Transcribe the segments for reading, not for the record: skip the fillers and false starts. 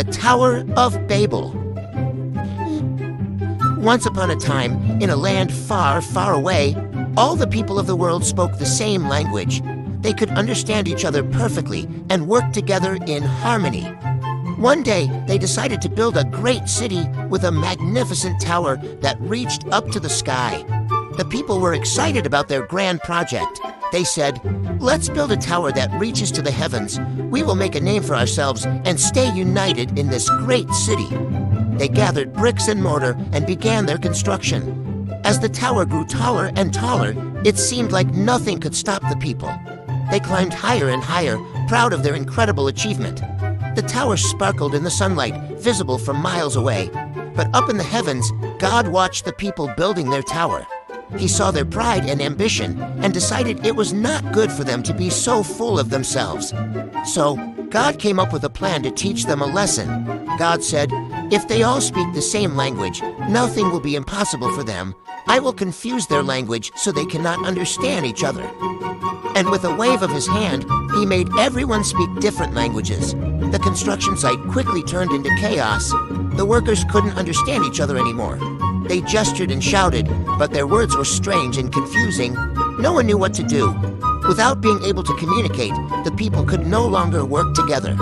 the Tower of Babel. Once upon a time, in a land far, far away, all the people of the world spoke the same language. They could understand each other perfectly and work together in harmony. One day, they decided to build a great city with a magnificent tower that reached up to the sky. The people were excited about their grand project. They said, "Let's build a tower that reaches to the heavens. We will make a name for ourselves and stay united in this great city." They gathered bricks and mortar and began their construction. As the tower grew taller and taller, it seemed like nothing could stop the people. They climbed higher and higher, proud of their incredible achievement. The tower sparkled in the sunlight, visible from miles away. But up in the heavens, God watched the people building their tower. He saw their pride and ambition and decided it was not good for them to be so full of themselves. So, God came up with a plan to teach them a lesson. God said, "If they all speak the same language, nothing will be impossible for them. I will confuse their language so they cannot understand each other." And with a wave of his hand, he made everyone speak different languages. The construction site quickly turned into chaos. The workers couldn't understand each other anymore. They gestured and shouted, but their words were strange and confusing. No one knew what to do. Without being able to communicate, the people could no longer work together.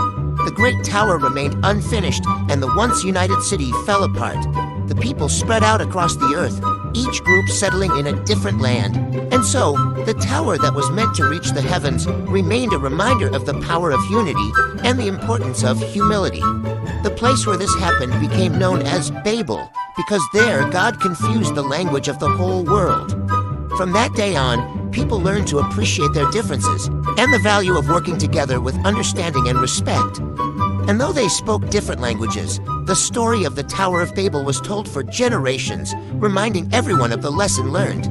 The great tower remained unfinished, and the once united city fell apart. The people spread out across the earth, each group settling in a different land. And so, the tower that was meant to reach the heavens remained a reminder of the power of unity and the importance of humility. The place where this happened became known as Babel, because there God confused the language of the whole world. From that day on, people learned to appreciate their differences and the value of working together with understanding and respect. And though they spoke different languages, the story of the Tower of Babel was told for generations, reminding everyone of the lesson learned.